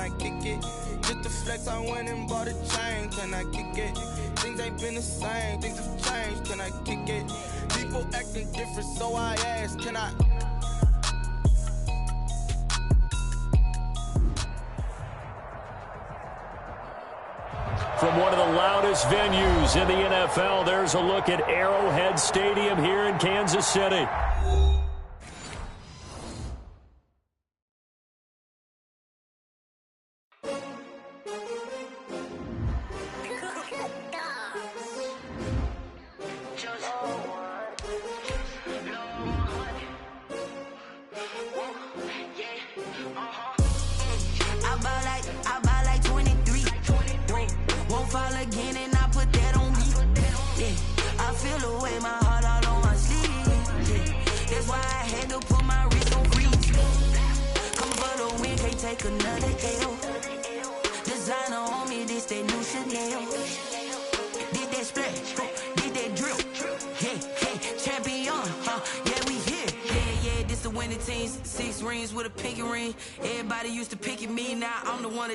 I kick it? Just to flex, I went and bought a chain, can I kick it? Things ain't been the same, things have changed, can I kick it? People acting different, so I ask, can I? From one of the loudest venues in the NFL, there's a look at Arrowhead Stadium here in Kansas City.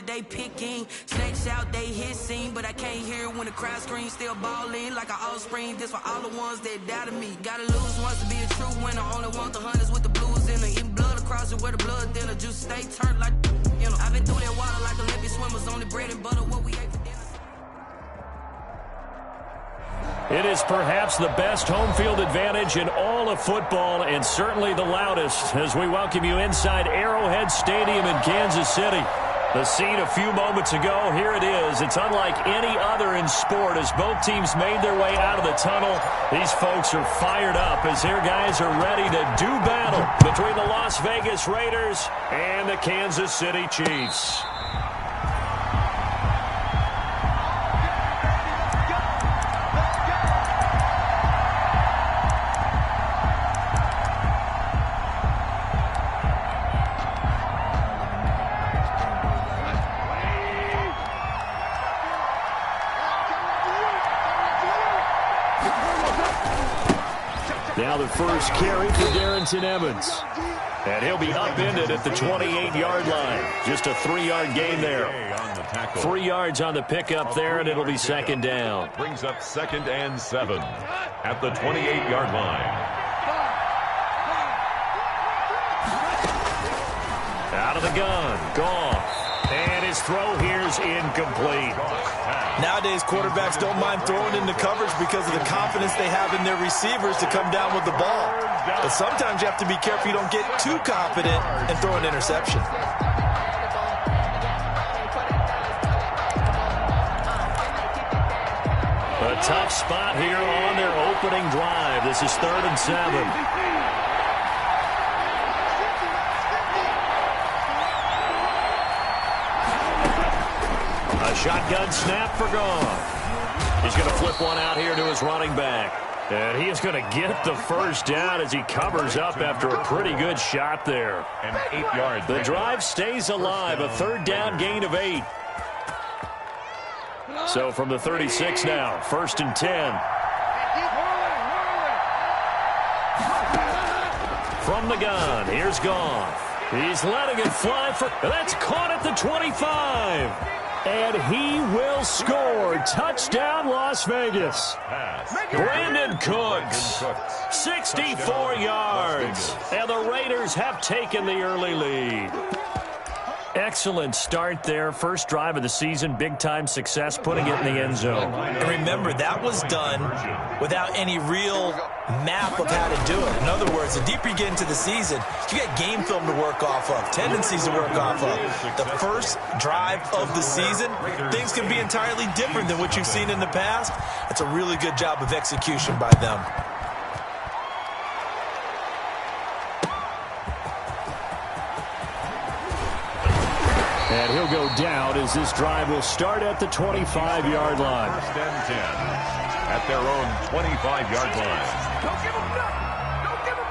They picking snakes out, they hissing, but I can't hear when the crowd screams. Still balling like an offspring. This for all the ones that doubted me. Gotta lose once to be a true winner. Only want the hunters with the blues in her. Eating blood across it where the blood thinner. Juice stay turned like you know. I've been through that water like Olympic swimmers. Only bread and butter what we ate for dinner. It is perhaps the best home field advantage in all of football, and certainly the loudest, as we welcome you inside Arrowhead Stadium in Kansas City. The scene a few moments ago, here it is. It's unlike any other in sport as both teams made their way out of the tunnel. These folks are fired up as their guys are ready to do battle between the Las Vegas Raiders and the Kansas City Chiefs. Now the first carry for Darrynton Evans. And he'll be upended at the 28-yard line. Just a 3-yard gain there. 3 yards on the pickup there, and it'll be second down. Brings up 2nd and 7 at the 28-yard line. Out of the gun, Goff. And his throw here is incomplete. Nowadays, quarterbacks don't mind throwing into coverage because of the confidence they have in their receivers to come down with the ball. But sometimes you have to be careful you don't get too confident and throw an interception. A tough spot here on their opening drive. This is 3rd and 7. Shotgun snap for Goff. He's going to flip one out here to his running back. And he is going to get the first down as he covers up after a pretty good shot there. And 8 yards. The drive stays alive. A 3rd down gain of 8. So from the 36 now, 1st and 10. From the gun, here's Goff. He's letting it fly for... That's caught at the 25. And he will score. Touchdown, Las Vegas. Brandon Cooks, 64 yards. And the Raiders have taken the early lead. Excellent start there. First drive of the season. Big-time success, putting it in the end zone. And remember, that was done without any real map of how to do it. In other words, the deeper you get into the season, you got game film to work off of, tendencies to work off of. The first drive of the season, things can be entirely different than what you've seen in the past. It's a really good job of execution by them. And he'll go down as this drive will start at the 25-yard line. 1st and 10 at their own 25-yard line. Don't give them nothing. Don't give them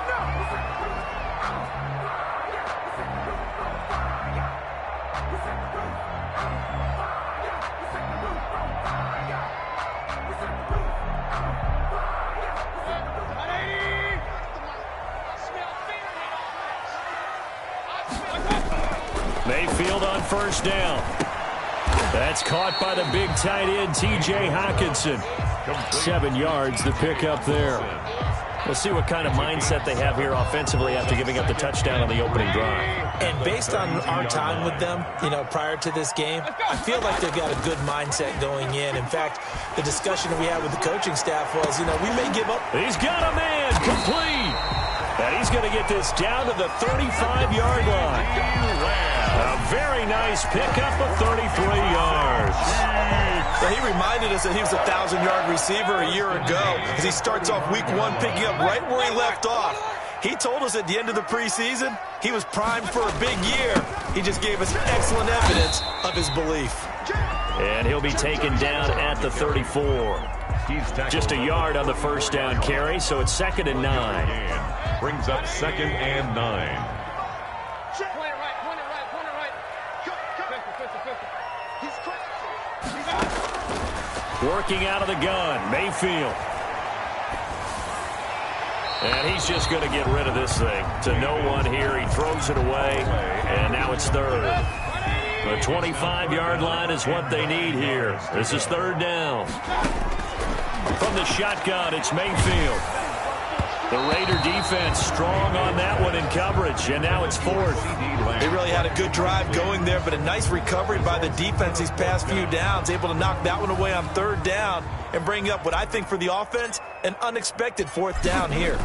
Mayfield on first down. That's caught by the big tight end, T.J. Hockenson. 7 yards, the pickup there. We'll see what kind of mindset they have here offensively after giving up the touchdown on the opening drive. And based on our time with them, prior to this game, I feel like they've got a good mindset going in. In fact, the discussion that we had with the coaching staff was, we may give up. He's got a man complete. And he's going to get this down to the 35-yard line. A very nice pickup of 33 yards. So he reminded us that he was a 1,000-yard receiver a year ago as he starts off week 1 picking up right where he left off. He told us at the end of the preseason he was primed for a big year. He just gave us excellent evidence of his belief. And he'll be taken down at the 34. Just a yard on the first down carry, so it's 2nd and 9. Brings up 2nd and 9. Working out of the gun, Mayfield. And he's just going to get rid of this thing. To no one here, he throws it away, and now it's 3rd. The 25-yard line is what they need here. This is 3rd down. From the shotgun, it's Mayfield. The Raider defense strong on that one in coverage, and now it's 4th. They really had a good drive going there, but a nice recovery by the defense these past few downs, able to knock that one away on 3rd down and bring up what I think for the offense, an unexpected 4th down here.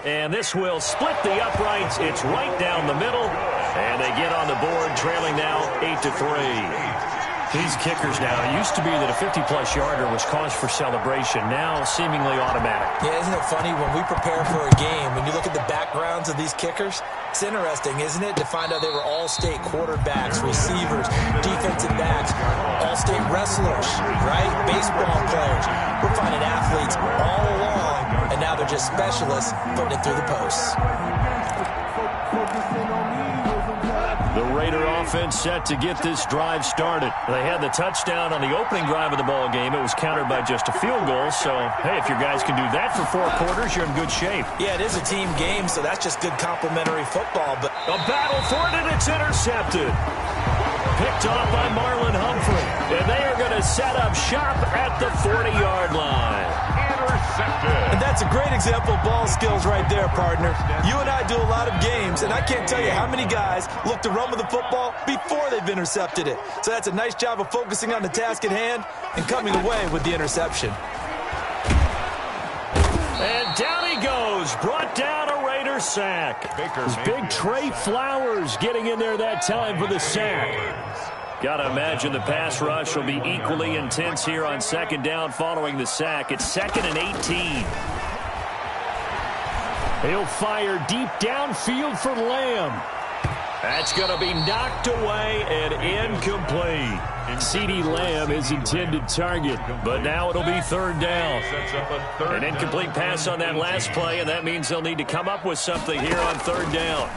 And this will split the uprights. It's right down the middle, and they get on the board, trailing now 8-3. These kickers now, it used to be that a 50-plus yarder was cause for celebration, now seemingly automatic. Yeah, isn't it funny when we prepare for a game, when you look at the backgrounds of these kickers, it's interesting, isn't it, to find out they were all-state quarterbacks, receivers, defensive backs, all-state wrestlers, right? Baseball players. We're finding athletes all along, and now they're just specialists putting it through the posts. The Raider offense set to get this drive started. They had the touchdown on the opening drive of the ball game. It was countered by just a field goal. So, hey, if your guys can do that for 4 quarters, you're in good shape. Yeah, it is a team game, so that's just good complementary football. But a battle for it, and it's intercepted. Picked off by Marlon Humphrey. And they are going to set up shop at the 40-yard line. And that's a great example of ball skills right there, partner. You and I do a lot of games, and I can't tell you how many guys look to run with the football before they've intercepted it. So that's a nice job of focusing on the task at hand and coming away with the interception. And down he goes. Brought down a Raider sack. It's big Trey Flowers getting in there that time for the sack. Got to imagine the pass rush will be equally intense here on 2nd down following the sack. It's 2nd and 18. He'll fire deep downfield for Lamb. That's going to be knocked away and incomplete. CeeDee Lamb is intended target, but now it'll be 3rd down. An incomplete pass on that last play, and that means they'll need to come up with something here on 3rd down.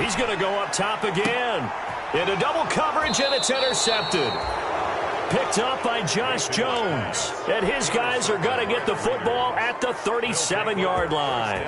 He's going to go up top again. Into double coverage, and it's intercepted. Picked up by Josh Jones. And his guys are going to get the football at the 37-yard line.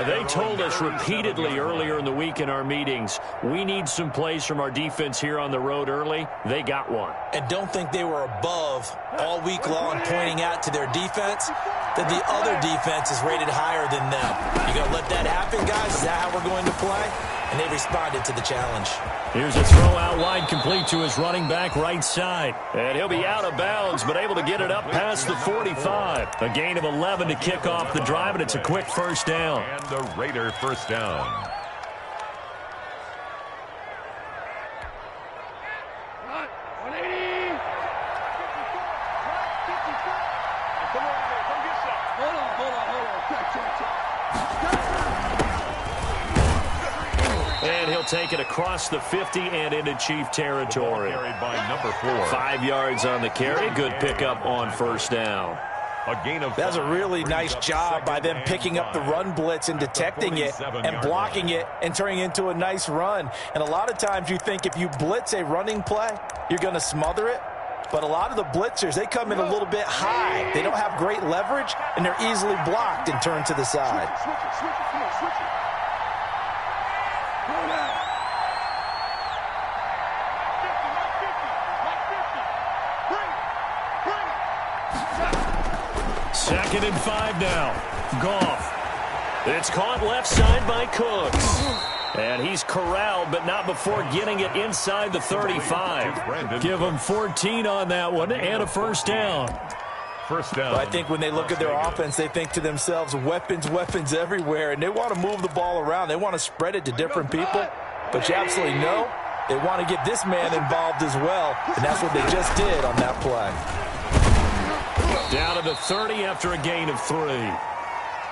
They told us repeatedly earlier in the week in our meetings, we need some plays from our defense here on the road early. They got one. And don't think they were above all week long pointing out to their defense that the other defense is rated higher than them. You going to let that happen, guys? Is that how we're going to play? And they responded to the challenge. Here's a throw out wide, complete to his running back right side. And he'll be out of bounds, but able to get it up past the 45. A gain of 11 to kick off the drive, and it's a quick 1st down. And the Raider 1st down. And he'll take it across the 50 and into Chief territory. Carried by number 4. 5 yards on the carry. Good pickup on 1st down. A gain of That's a really nice job by them picking up the run blitz and detecting it and blocking it and turning it into a nice run. And a lot of times you think if you blitz a running play, you're going to smother it. But a lot of the blitzers, they come in a little bit high. They don't have great leverage, and they're easily blocked and turned to the side. 2nd and 5 now. Goff. It's caught left side by Cooks. And he's corralled, but not before getting it inside the 35. Give him 14 on that one and a first down. First down. Well, I think when they look at their offense, they think to themselves, weapons, weapons everywhere, and they want to move the ball around. They want to spread it to different people, but you absolutely know they want to get this man involved as well, and that's what they just did on that play. Down to the 30 after a gain of 3.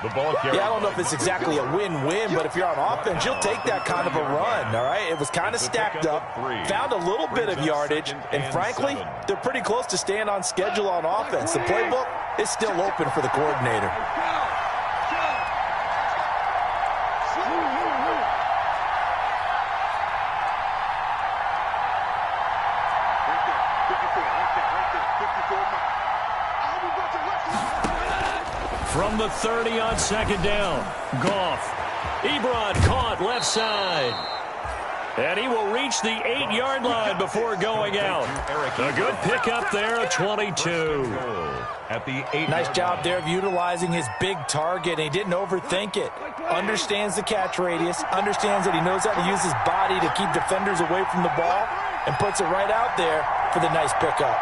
The ball carrier. Yeah, I don't know if it's exactly a win-win, but if you're on offense, you'll take that kind of a run, all right? It was kind of stacked up, found a little bit of yardage, and frankly, they're pretty close to staying on schedule on offense. The playbook is still open for the coordinator. From the 30 on 2nd down, Goff. Ebron caught left side. And he will reach the 8-yard line before going out. A good pickup there at 22. At the 8. Nice job there of utilizing his big target. He didn't overthink it. Understands the catch radius. Understands that he knows how to use his body to keep defenders away from the ball. And puts it right out there for the nice pickup.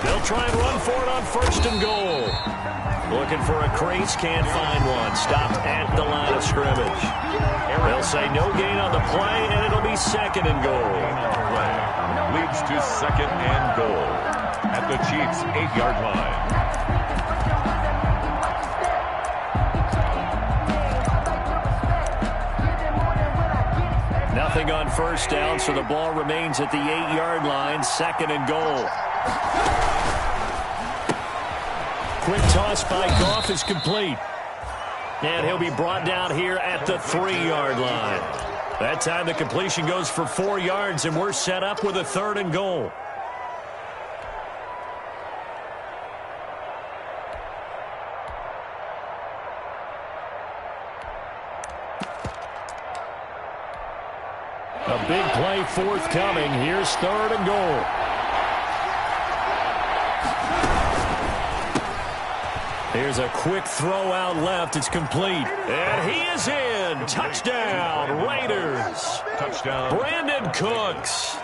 They'll try and run for it on 1st and goal. Looking for a crease, can't find one. Stopped at the line of scrimmage. They'll say no gain on the play, and it'll be 2nd and goal. Leads to 2nd and goal at the Chiefs' 8-yard line. Nothing on 1st down, so the ball remains at the 8-yard line. 2nd and goal. Quick toss by Goff is complete. And he'll be brought down here at the 3-yard line. That time the completion goes for 4 yards, and we're set up with a 3rd and goal. A big play forthcoming. Here's 3rd and goal. Here's a quick throw out left. It's complete. And he is in. Touchdown, Raiders. Touchdown. Brandon Cooks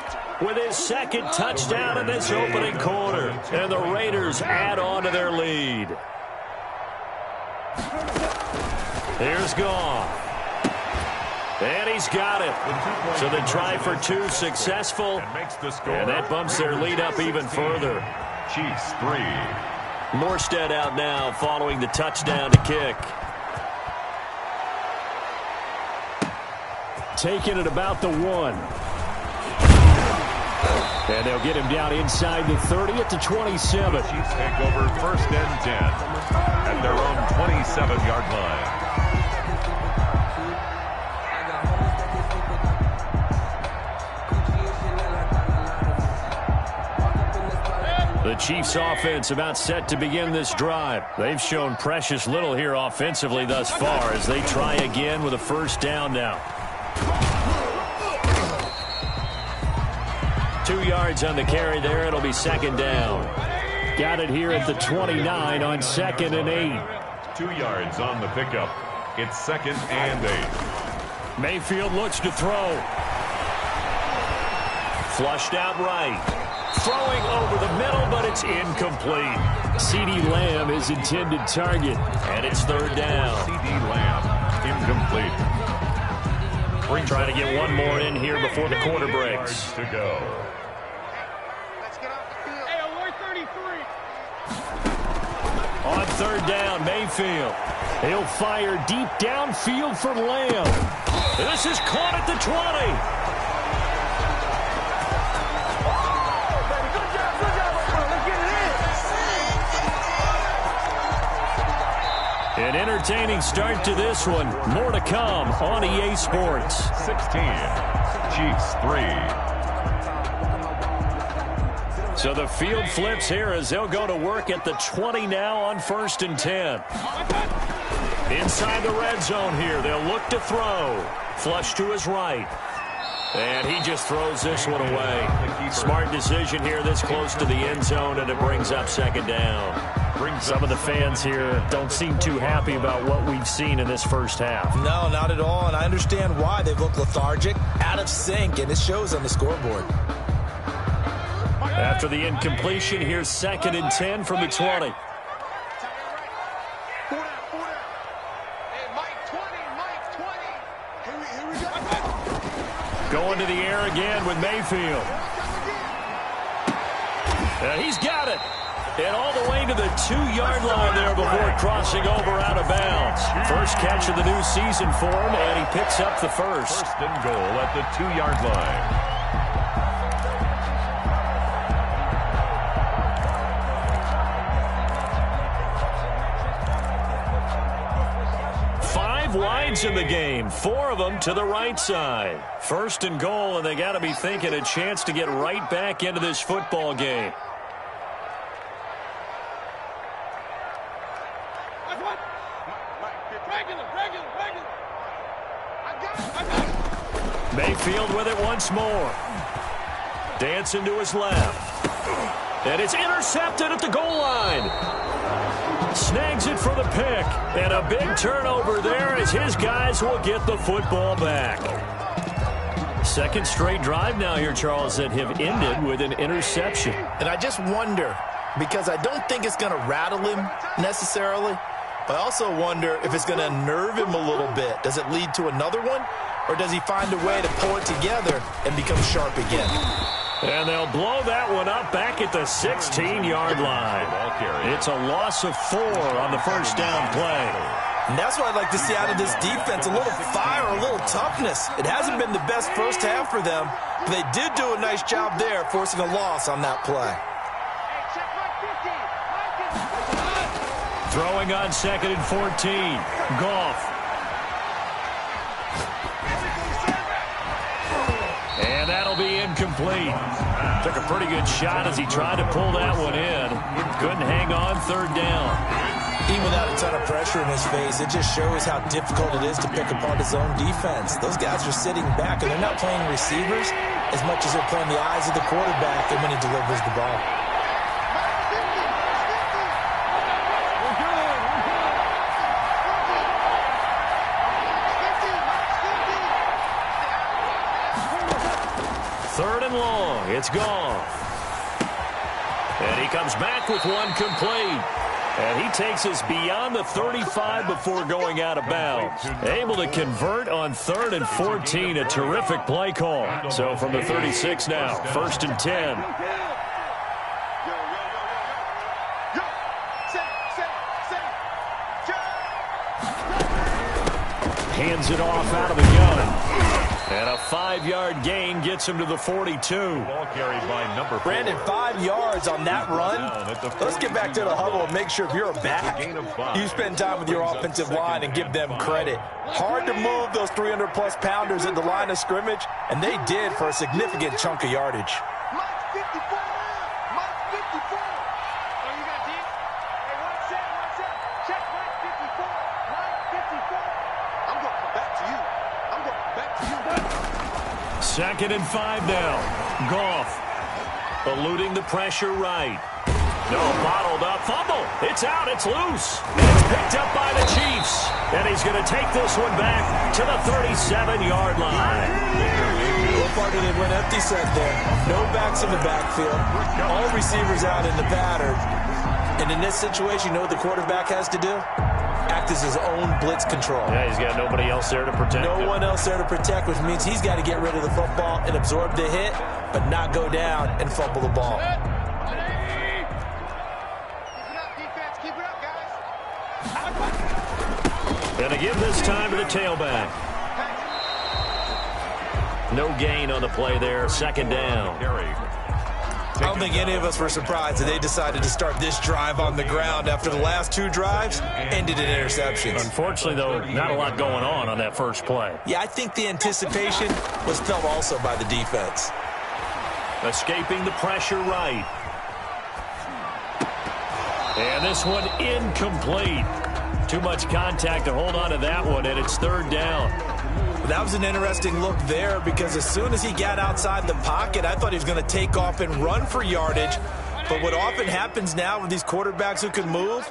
with his 2nd touchdown in this opening quarter. And the Raiders add on to their lead. Here's Goff. And he's got it. So the try for 2 successful. And that bumps their lead up even further. Chiefs 3. Morstead out now following the touchdown to kick. Taking it about the 1. And they'll get him down inside the 30 at the 27. Chiefs take over 1st and 10 at their own 27-yard line. The Chiefs offense about set to begin this drive. They've shown precious little here offensively thus far as they try again with a 1st down now. 2 yards on the carry there. It'll be 2nd down. Got it here at the 29 on 2nd and 8. 2 yards on the pickup. It's 2nd and 8. Mayfield looks to throw. Flushed out right. Throwing over the middle, but it's incomplete. CeeDee Lamb is intended target, and it's 3rd down. CeeDee Lamb, incomplete. Trying to get one more in here before the quarter breaks. To go. On 3rd down, Mayfield. He'll fire deep downfield for Lamb. This is caught at the 20. An entertaining start to this one. More to come on EA Sports. 16. Chiefs 3. So the field flips here as they'll go to work at the 20 now on 1st and 10. Inside the red zone here. They'll look to throw. Flush to his right. And he just throws this one away. Smart decision here this close to the end zone, and it brings up second down. Some of the fans here don't seem too happy about what we've seen in this first half. No, not at all, and I understand why. They've looked lethargic, out of sync, and it shows on the scoreboard. After the incompletion, here's 2nd and 10 from the 20. Going to the air again with Mayfield. He's got it. And all the way to the 2-yard line there before crossing over out of bounds. First catch of the new season for him, and he picks up the first. 1st and goal at the 2-yard line. 5 wides in the game, 4 of them to the right side. 1st and goal, and they got to be thinking a chance to get right back into this football game. Mayfield with it once more. Dancing to his left. And it's intercepted at the goal line. Snags it for the pick. And a big turnover there as his guys will get the football back. Second straight drive now here, Charles, that have ended with an interception. And I just wonder, because I don't think it's going to rattle him necessarily, but I also wonder if it's going to unnerve him a little bit. Does it lead to another one? Or does he find a way to pull it together and become sharp again? And they'll blow that one up back at the 16-yard line. It's a loss of 4 on the first down play. And that's what I'd like to see out of this defense, a little fire, a little toughness. It hasn't been the best first half for them, but they did do a nice job there, forcing a loss on that play. Throwing on 2nd and 14. Goff. And that'll be incomplete. Took a pretty good shot as he tried to pull that one in. Couldn't hang on 3rd down. Even without a ton of pressure in his face, it just shows how difficult it is to pick apart his own defense. Those guys are sitting back, and they're not playing receivers as much as they're playing the eyes of the quarterback and when he delivers the ball. Third and long. It's gone. And he comes back with one complete. And he takes us beyond the 35 before going out of bounds. Able to convert on 3rd and 14. A terrific play call. So from the 36 now, 1st and 10. Hands it off out of the gun. And a 5-yard gain gets him to the 42. Ball carried by number 4. Brandon, 5 yards on that run. Let's get back to the huddle and make sure if you're a back, you spend time with your offensive line and give them credit. Hard to move those 300-plus pounders at the line of scrimmage, and they did for a significant chunk of yardage. Mike 54. Mike 54. Oh, you got deep? Hey, one set. Check Mike 54. Mike 54. I'm going to come back to you. I'm going to come back to you. 2nd and 5 now. Goff eluding the pressure right. No, bottled up. Fumble. It's out. It's loose. And it's picked up by the Chiefs. And he's going to take this one back to the 37-yard line. Little partner that went empty set there. No backs in the backfield. All receivers out in the pattern. And in this situation, you know what the quarterback has to do? Act as his own blitz control. Yeah, he's got nobody else there to protect him. No one else there to protect, which means he's got to get rid of the football and absorb the hit, but not go down and fumble the ball. Keep it up, defense. Keep it up, guys. Going to give this time to the tailback. No gain on the play there. 2nd down. I don't think any of us were surprised that they decided to start this drive on the ground after the last 2 drives ended in interceptions. Unfortunately, though, not a lot going on that first play. Yeah, I think the anticipation was felt also by the defense. Escaping the pressure right. And this one incomplete. Too much contact to hold on to that one, and it's 3rd down. That was an interesting look there because as soon as he got outside the pocket, I thought he was going to take off and run for yardage. But what often happens now with these quarterbacks who can move,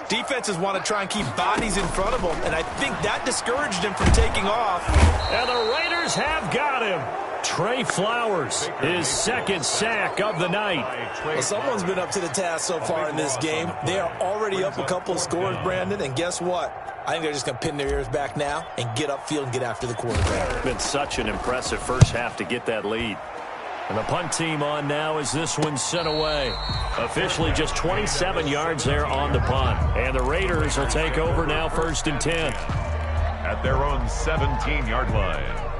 defenses want to try and keep bodies in front of them, and I think that discouraged him from taking off. And the Raiders have got him. Trey Flowers, his second sack of the night. Well, someone's been up to the task so far in this game. They are already up a couple of scores, Brandon, and guess what? I think they're just going to pin their ears back now and get upfield and get after the quarterback. Been such an impressive first half to get that lead. And the punt team on now as this one's sent away. Officially just 27 yards there on the punt. And the Raiders will take over now 1st and 10. At their own 17-yard line.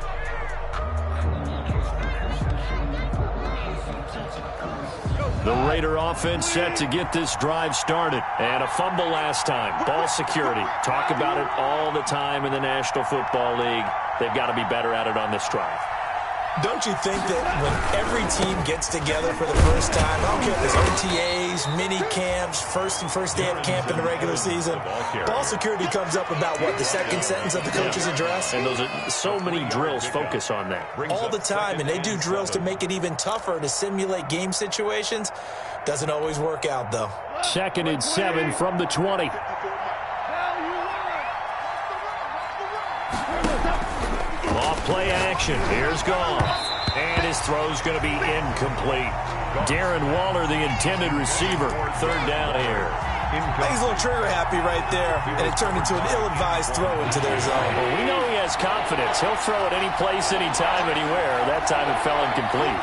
The Raider offense set to get this drive started. And a fumble last time. Ball security. Talk about it all the time in the National Football League. They've got to be better at it on this drive. Don't you think that when every team gets together for the first time, I don't care if it's OTAs, mini camps, first day of camp in the regular season, ball security comes up about, what, the second sentence of the coach's address? And those are so many drills focus on that. All the time, and they do drills to make it even tougher to simulate game situations. Doesn't always work out, though. 2nd and 7 from the 20. Play action. Here's Goff. And his throw's going to be incomplete. Darren Waller, the intended receiver. 3rd down here. He's a little trigger happy right there. And it turned into an ill-advised throw into their zone. Well, we know he has confidence. He'll throw it any place, anytime, anywhere. That time it fell incomplete.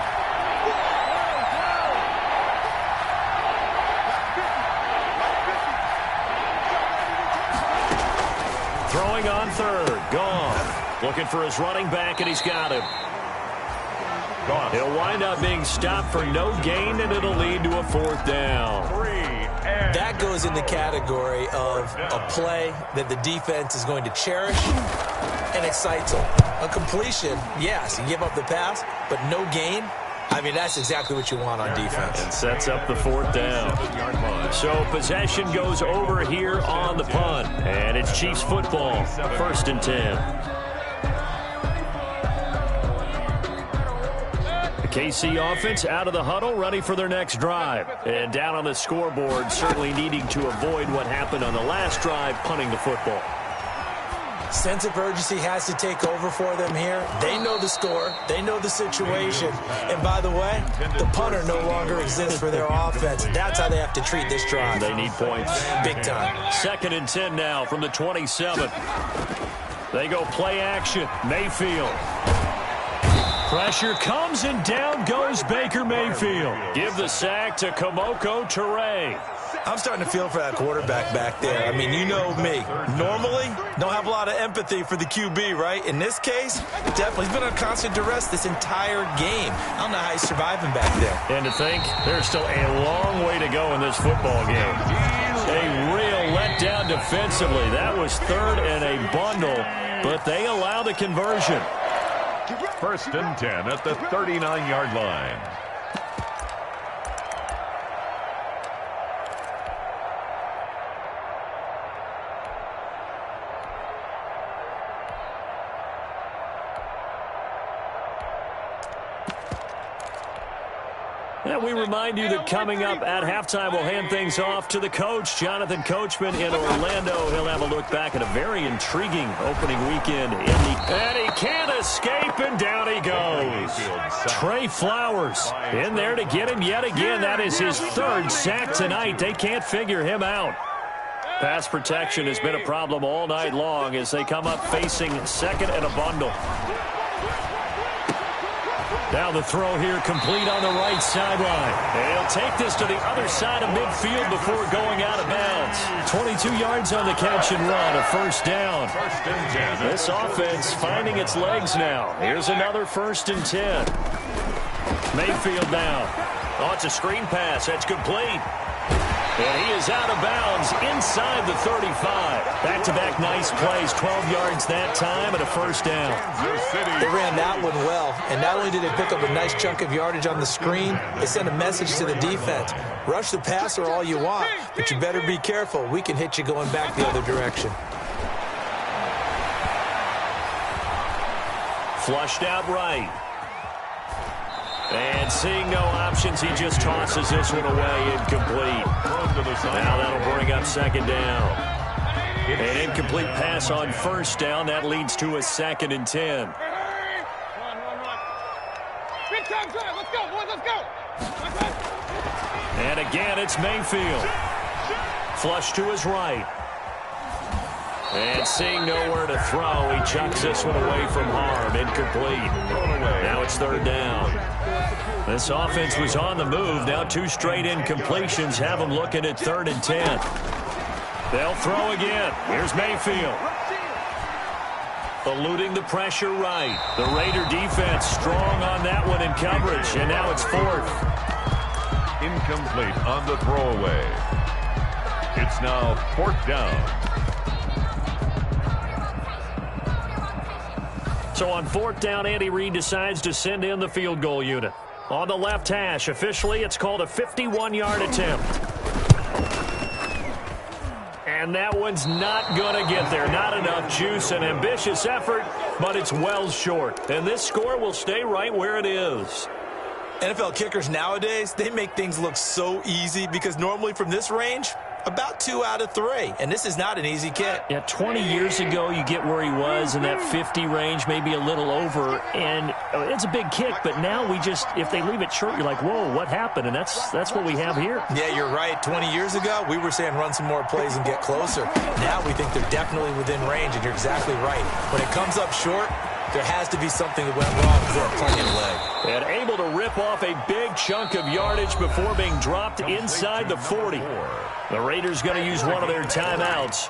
Throwing on 3rd. Goff. Looking for his running back, and he's got him. He'll wind up being stopped for no gain, and it'll lead to a 4th down. That goes in the category of a play that the defense is going to cherish and excites them. A completion, yes, you give up the pass, but no gain. I mean, that's exactly what you want on defense. And sets up the 4th down. So possession goes over here on the punt, and it's Chiefs football, 1st and 10. KC offense out of the huddle, ready for their next drive. And down on the scoreboard, certainly needing to avoid what happened on the last drive, punting the football. Sense of urgency has to take over for them here. They know the score. They know the situation. And by the way, the punter no longer exists for their offense. That's how they have to treat this drive. They need points. Big time. 2nd and 10 now from the 27. They go play action. Mayfield. Pressure comes, and down goes Baker Mayfield. Give the sack to Kemoko Turay. I'm starting to feel for that quarterback back there. I mean, you know me. Normally, don't have a lot of empathy for the QB, right? In this case, definitely. He's been on constant duress this entire game. I don't know how he's surviving back there. And to think, there's still a long way to go in this football game. A real letdown defensively. That was 3rd and a bundle, but they allow the conversion. 1st and 10 at the 39-yard line. And we remind you that coming up at halftime, we'll hand things off to the coach, Jonathan Coachman in Orlando. He'll have a look back at a very intriguing opening weekend. And he can't escape, and down he goes. Trey Flowers in there to get him yet again. That is his 3rd sack tonight. They can't figure him out. Pass protection has been a problem all night long as they come up facing 2nd and a bundle. Now the throw here complete on the right sideline. And he'll take this to the other side of midfield before going out of bounds. 22 yards on the catch and run, a 1st down. This offense finding its legs now. Here's another 1st and 10. Mayfield now. Oh, it's a screen pass. That's complete. And he is out of bounds inside the 35. Back-to-back nice plays, 12 yards that time and a 1st down. They ran that one well, and not only did they pick up a nice chunk of yardage on the screen, they sent a message to the defense. Rush the passer all you want, but you better be careful. We can hit you going back the other direction. Flushed out right. And seeing no options, he just tosses this one away, incomplete. Now that'll bring up second down. An incomplete pass on first down. That leads to a 2nd and 10. Big time drive. Let's go, boys. Let's go. And again, it's Mayfield. Flush to his right. And seeing nowhere to throw, he chucks this one away from harm. Incomplete. Now it's 3rd down. This offense was on the move. Now 2 straight incompletions have them looking at 3rd and 10. They'll throw again. Here's Mayfield. Eluding the pressure right. The Raider defense strong on that one in coverage. And now it's 4th. Incomplete on the throwaway. It's now 4th down. So on 4th down, Andy Reid decides to send in the field goal unit. On the left hash, officially, it's called a 51-yard attempt. And that one's not going to get there. Not enough juice. An ambitious effort, but it's well short. And this score will stay right where it is. NFL kickers nowadays, they make things look so easy because normally from this range, about 2 out of 3. And this is not an easy kick. Yeah, 20 years ago, you get where he was in that 50 range, maybe a little over. And it's a big kick, but now we just, if they leave it short, you're like, whoa, what happened? And that's what we have here. Yeah, you're right. 20 years ago, we were saying run some more plays and get closer. Now we think they're definitely within range, and you're exactly right. When it comes up short, there has to be something that went wrong because they have plenty of leg. And able to rip off a big chunk of yardage before being dropped inside the 40. The Raiders going to use one of their timeouts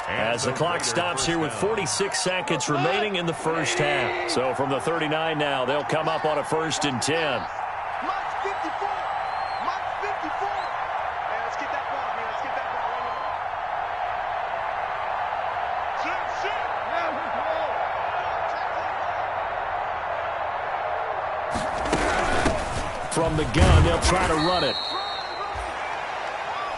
as the clock stops here with 46 seconds remaining in the first half. So from the 39 now, they'll come up on a 1st and 10. Mike 54. Mike 54. Hey, let's get that ball, man. Let's get that ball right now. Shit. Yeah, we're From the gun, they'll try to run it.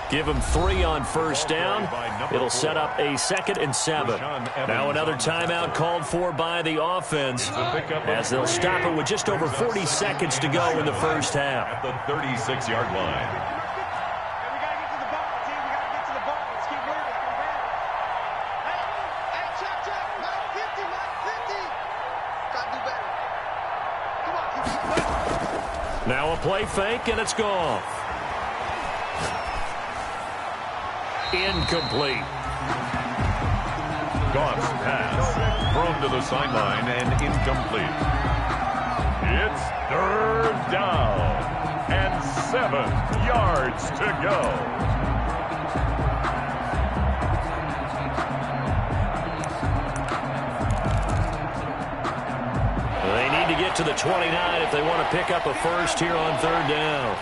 Give him 3 on 1st down. It'll set up a 2nd and 7. Now another timeout called for by the offense as they'll stop it with just over 40 seconds to go in the first half. At the 36-yard line. Hey, we got to get to the ball, team. We got to get to the ball. Let's keep moving. Hey, check. Mike 50, Mike 50. Got to do better. Come on, keep. Now a play fake, and it's gone. Incomplete. Goff's pass thrown to the sideline and incomplete. It's 3rd down and 7 yards to go. They need to get to the 29 if they want to pick up a first here on 3rd down.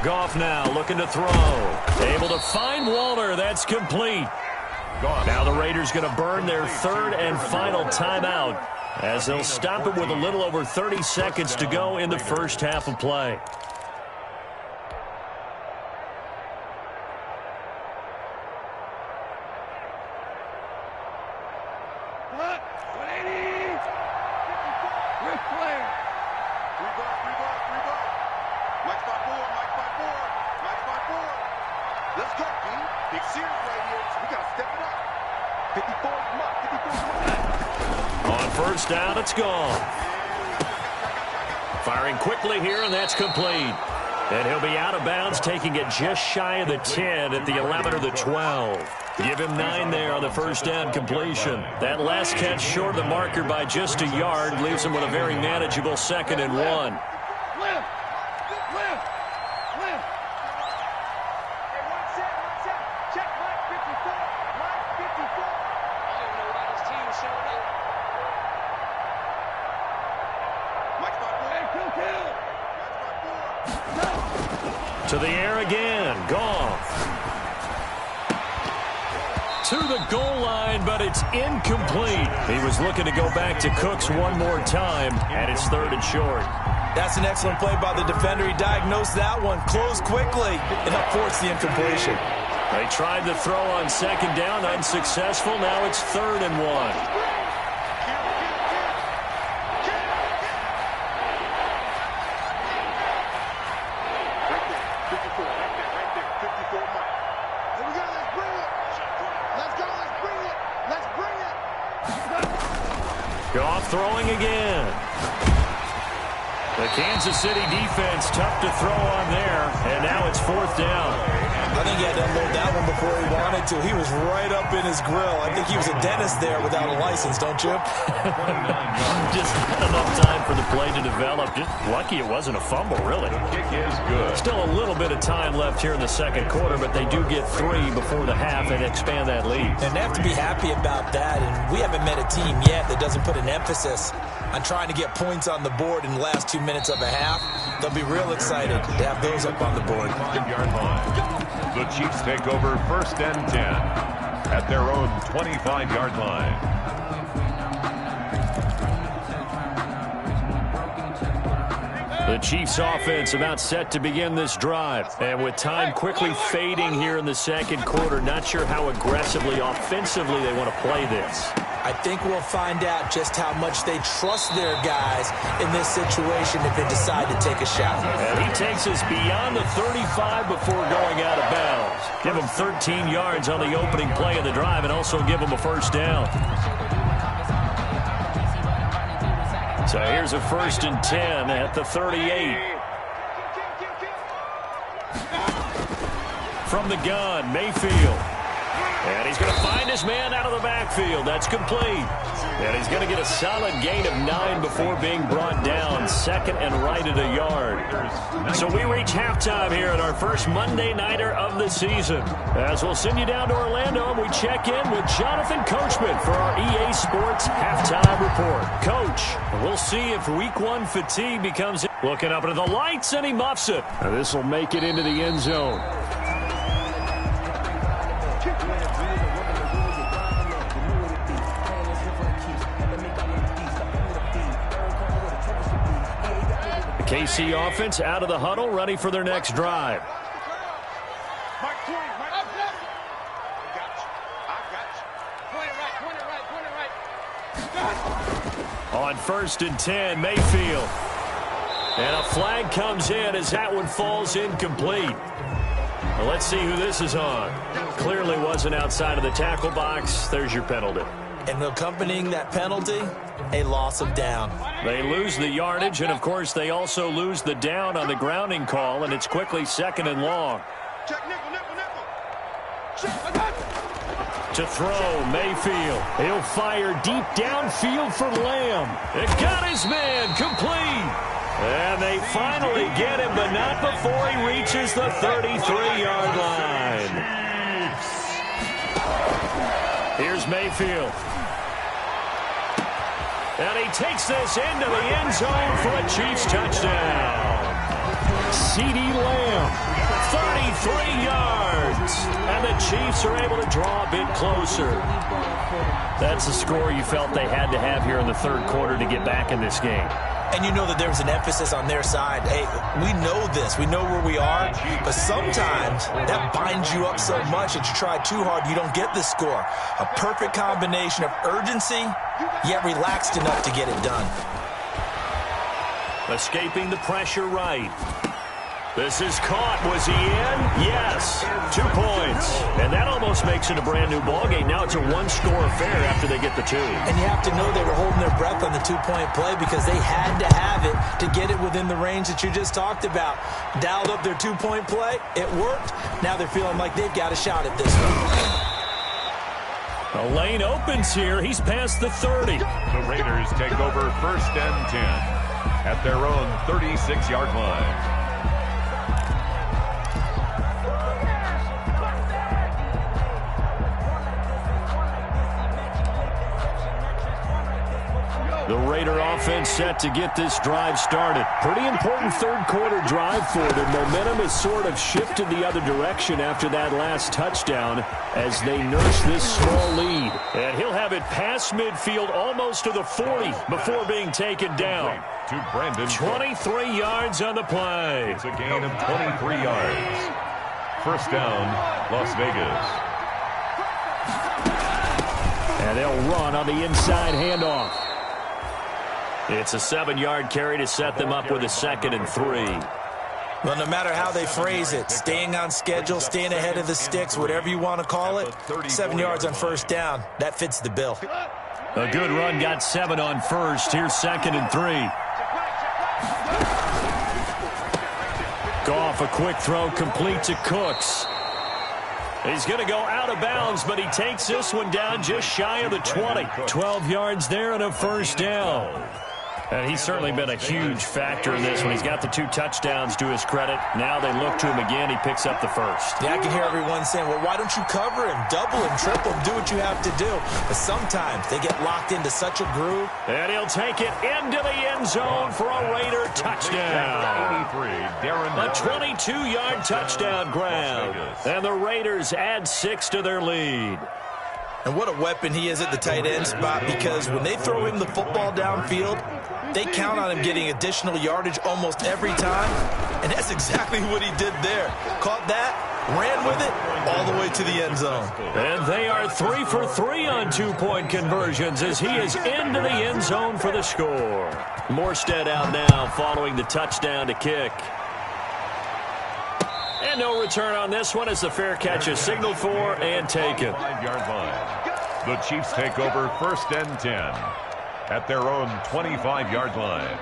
Goff now looking to throw. Able to find Walter. That's complete. Now the Raiders going to burn their 3rd and final timeout as they'll stop it with a little over 30 seconds to go in the first half of play. Let's go, G. Big series right here. We got to step it up. 54 Mike. On 1st down, it's gone. Firing quickly here, and that's complete. And he'll be out of bounds, taking it just shy of the 10 at the 11 or the 12. Give him 9 there on the 1st down completion. That last catch short of the marker by just a yard leaves him with a very manageable 2nd and 1. To the air again. Goff. to the goal line, but it's incomplete. He was looking to go back to Cooks one more time, and it's 3rd and short. That's an excellent play by the defender. He diagnosed that one, closed quickly, and forced the incompletion. They tried to throw on 2nd down, unsuccessful. Now it's 3rd and 1. Goff throwing again. The Kansas City defense tough to throw on there, and now it's 4th down. I think he had to unload that one before he wanted to. He was right up in his grill. I think he was a dentist there without a license, don't you? Just not enough time for the play to develop. Just lucky it wasn't a fumble, really. The kick is good. Still a little bit of time left here in the 2nd quarter, but they do get 3 before the half and expand that lead. And they have to be happy about that. And we haven't met a team yet that doesn't put an emphasis on trying to get points on the board in the last 2 minutes of a half. They'll be real excited to have those up on the board. 5-yard line. The Chiefs take over 1st and 10 at their own 25-yard line. The Chiefs offense about set to begin this drive. And with time quickly fading here in the 2nd quarter, not sure how aggressively, offensively they want to play this. I think we'll find out just how much they trust their guys in this situation if they decide to take a shot. And he takes us beyond the 35 before going out of bounds. Give him 13 yards on the opening play of the drive and also give him a 1st down. So here's a 1st and 10 at the 38. From the gun, Mayfield. And he's going to find his man out of the backfield. That's complete. And he's going to get a solid gain of 9 before being brought down. 2nd and right at a yard. So we reach halftime here at our first Monday Nighter of the season. As we'll send you down to Orlando and we check in with Jonathan Coachman for our EA Sports Halftime Report. Coach, we'll see if Week 1 fatigue becomes... Looking up into the lights and he muffs it. This will make it into the end zone. KC offense out of the huddle, ready for their next drive. On 1st and 10, Mayfield. And a flag comes in as that one falls incomplete. Well, let's see who this is on. Clearly wasn't outside of the tackle box. There's your penalty. And accompanying that penalty, a loss of down. They lose the yardage, and, of course, they also lose the down on the grounding call, and it's quickly 2nd and long. To throw, Mayfield. He'll fire deep downfield for Lamb. It got his man complete. And they finally get him, but not before he reaches the 33-yard line. Here's Mayfield. And he takes this into the end zone for a Chiefs touchdown. CeeDee Lamb, 33 yards. And the Chiefs are able to draw a bit closer. That's the score you felt they had to have here in the 3rd quarter to get back in this game. And you know that there was an emphasis on their side. Hey, we know this. We know where we are. But sometimes that binds you up so much that you try too hard, you don't get the score. A perfect combination of urgency, yet relaxed enough to get it done. Escaping the pressure right. This is caught. Was he in? Yes. 2 points. And that almost makes it a brand new ballgame. Now it's a 1-score affair after they get the 2. And you have to know they were holding their breath on the 2-point play because they had to have it to get it within the range that you just talked about. Dialed up their 2-point play. It worked. Now they're feeling like they've got a shot at this one. A lane opens here. He's past the 30. The Raiders take over 1st and 10 at their own 36-yard line. The Raider offense set to get this drive started. Pretty important third-quarter drive for them. Momentum has sort of shifted the other direction after that last touchdown as they nurse this small lead. And he'll have it past midfield almost to the 40 before being taken down. To Brandon. 23 yards on the play. It's a gain of 23 yards. First down, Las Vegas. And they'll run on the inside handoff. It's a 7-yard carry to set them up with a 2nd and 3. Well, no matter how they phrase it, staying on schedule, staying ahead of the sticks, whatever you want to call it, 7 yards on first down, that fits the bill. A good run got 7 on first. Here's 2nd and 3. Goff, a quick throw complete to Cooks. He's going to go out of bounds, but he takes this one down just shy of the 20. 12 yards there and a first down. And he's certainly been a huge factor in this one. He's got the 2 touchdowns to his credit. Now they look to him again. He picks up the first. Yeah, I can hear everyone saying, well, why don't you cover him, double him, triple him, do what you have to do. But sometimes they get locked into such a groove. And he'll take it into the end zone for a Raider touchdown. 83, Darren. A 22-yard touchdown grab. And the Raiders add 6 to their lead. And what a weapon he is at the tight end spot, because when they throw him the football downfield, they count on him getting additional yardage almost every time. And that's exactly what he did there. Caught that, ran with it, all the way to the end zone. And they are 3 for 3 on 2-point conversions as he is into the end zone for the score. Morstead out now following the touchdown to kick. And no return on this one as the fair catch is signaled for and taken. 5-yard line. The Chiefs take over 1st and 10 at their own 25-yard line.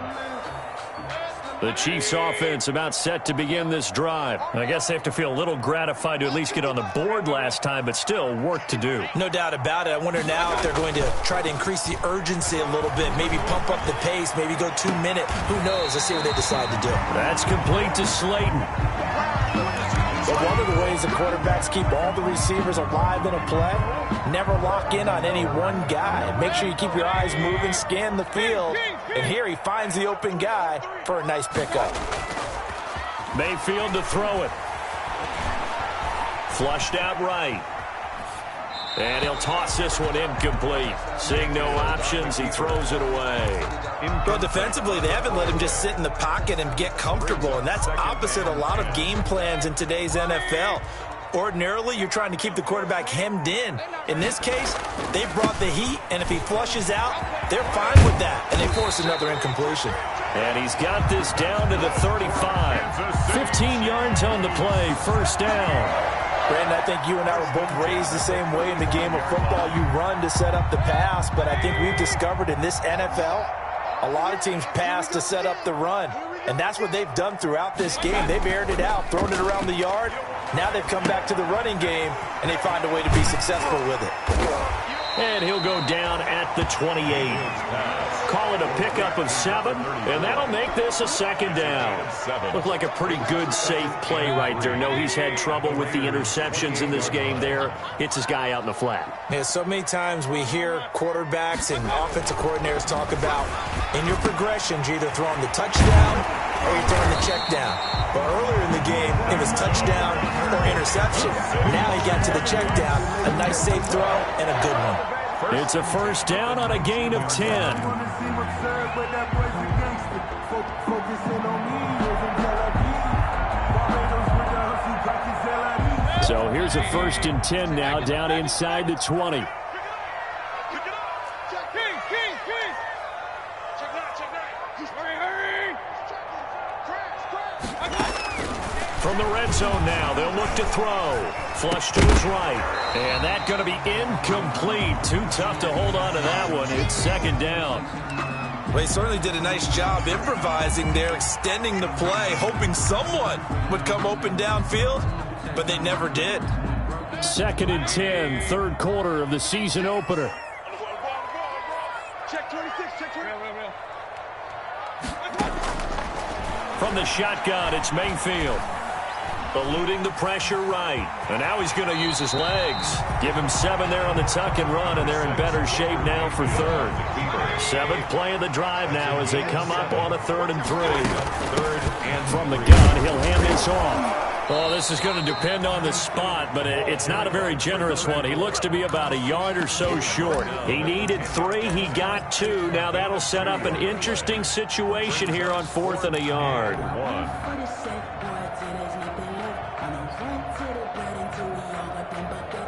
The Chiefs offense about set to begin this drive. I guess they have to feel a little gratified to at least get on the board last time, but still work to do. No doubt about it. I wonder now if they're going to try to increase the urgency a little bit, maybe pump up the pace, maybe go 2-minute. Who knows? Let's see what they decide to do. That's complete to Slayton. But one of the ways the quarterbacks keep all the receivers alive in a play, never lock in on any one guy. Make sure you keep your eyes moving, scan the field. And here he finds the open guy for a nice pickup. Mayfield to throw it. Flushed out right. And he'll toss this one incomplete. Seeing no options, he throws it away. Well, defensively, they haven't let him just sit in the pocket and get comfortable, and that's opposite a lot of game plans in today's NFL. Ordinarily, you're trying to keep the quarterback hemmed in. In this case, they brought the heat, and if he flushes out, they're fine with that, and they force another incompletion. And he's got this down to the 35. 15 yards on the play, first down. Brandon, I think you and I were both raised the same way in the game of football. You run to set up the pass, but I think we've discovered in this NFL, a lot of teams pass to set up the run. And that's what they've done throughout this game. They've aired it out, thrown it around the yard. Now they've come back to the running game, and they find a way to be successful with it. And he'll go down at the 28. Call it a pickup of 7, and that'll make this a second down. Looked like a pretty good, safe play right there. No, he's had trouble with the interceptions in this game there. Hits his guy out in the flat. Yeah, so many times we hear quarterbacks and offensive coordinators talk about in your progressions, you're either throwing the touchdown or you're throwing the check down. But earlier in the game, it was touchdown or interception. Now he got to the check down, a nice safe throw and a good one. It's a first down on a gain of 10. So here's a 1st and 10 now, down inside the 20. From the red zone now, they'll look to throw. Flush to his right. And that's going to be incomplete. Too tough to hold on to that one. It's second down. Well, he certainly did a nice job improvising there, extending the play, hoping someone would come open downfield, but they never did. 2nd and 10, third quarter of the season opener. Check 26, check 26. From the shotgun, it's Mayfield. Eluding the pressure right. And now he's going to use his legs. Give him 7 there on the tuck and run, and they're in better shape now for third. Seventh play of the drive now as they come up on a 3rd and 3. From the gun, he'll hand this off. Well, this is going to depend on the spot, but it's not a very generous one. He looks to be about a yard or so short. He needed 3. He got 2. Now that'll set up an interesting situation here on 4th and a yard.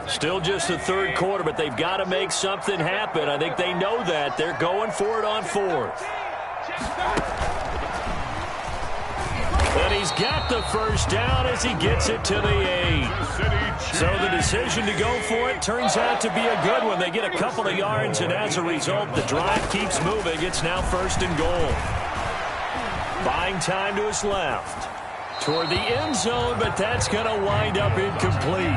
Still just the 3rd quarter, but they've got to make something happen. I think they know that. They're going for it on 4th. And he's got the first down as he gets it to the 8. So the decision to go for it turns out to be a good one. They get a couple of yards, and as a result, the drive keeps moving. It's now 1st and goal. Buying time to his left. Toward the end zone, but that's going to wind up incomplete.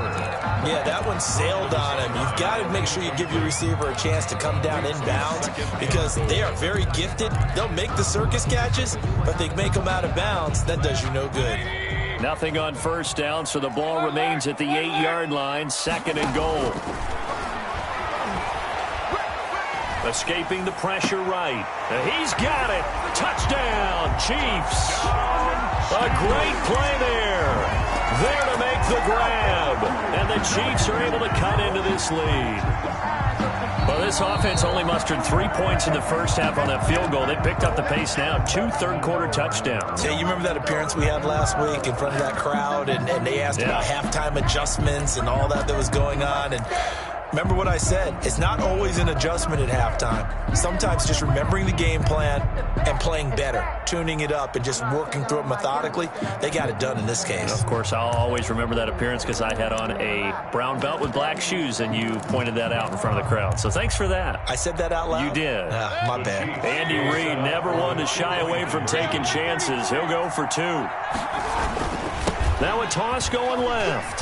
Yeah, that one sailed on him. You've got to make sure you give your receiver a chance to come down inbounds because they are very gifted. They'll make the circus catches, but they make them out of bounds. That does you no good. Nothing on 1st down, so the ball remains at the 8-yard line, 2nd and goal. Escaping the pressure right. He's got it. Touchdown, Chiefs. A great play there. There to make the grab. And the Chiefs are able to cut into this lead. Well, this offense only mustered 3 points in the first half on that field goal. They picked up the pace now. 2 third-quarter touchdowns. Yeah, you remember that appearance we had last week in front of that crowd, and they asked about halftime adjustments and all that was going on, and remember what I said. It's not always an adjustment at halftime. Sometimes just remembering the game plan and playing better, tuning it up and just working through it methodically. They got it done in this case. Of course, I'll always remember that appearance because I had on a brown belt with black shoes, and you pointed that out in front of the crowd. So thanks for that. I said that out loud? You did. My bad. Andy Reid never one to shy away from taking chances. He'll go for 2. Now a toss going left.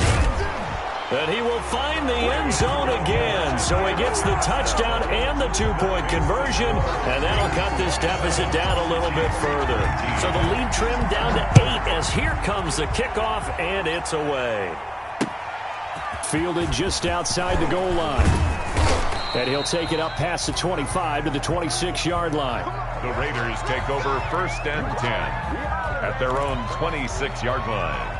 And he will find the end zone again. So he gets the touchdown and the 2-point conversion. And that'll cut this deficit down a little bit further. So the lead trimmed down to 8 as here comes the kickoff, and it's away. Fielded just outside the goal line. And he'll take it up past the 25 to the 26-yard line. The Raiders take over 1st and 10 at their own 26-yard line.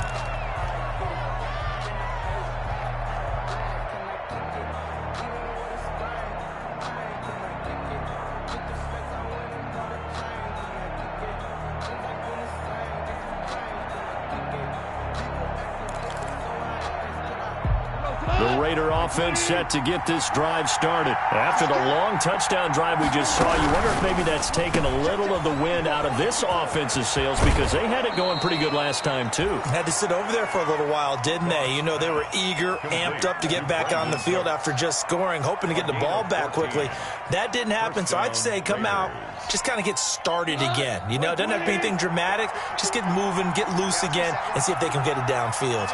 The Raider offense set to get this drive started. After the long touchdown drive we just saw, you wonder if maybe that's taken a little of the wind out of this offensive sails because they had it going pretty good last time, too. Had to sit over there for a little while, didn't they? You know, they were eager, amped up to get back on the field after just scoring, hoping to get the ball back quickly. That didn't happen, so I'd say come out, just kind of get started again. You know, it doesn't have to be anything dramatic. Just get moving, get loose again, and see if they can get it downfield.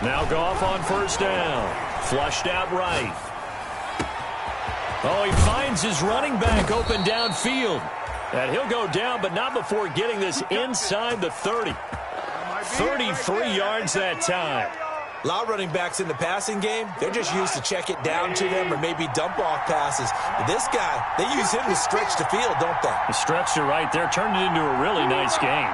Now Goff on 1st down. Flushed out right. Oh, he finds his running back open downfield. And he'll go down, but not before getting this inside the 30. 33 yards that time. A lot of running backs in the passing game, they're just used to check it down to them or maybe dump off passes. But this guy, they use him to stretch the field, don't they? The stretch to right there turned it into a really nice game.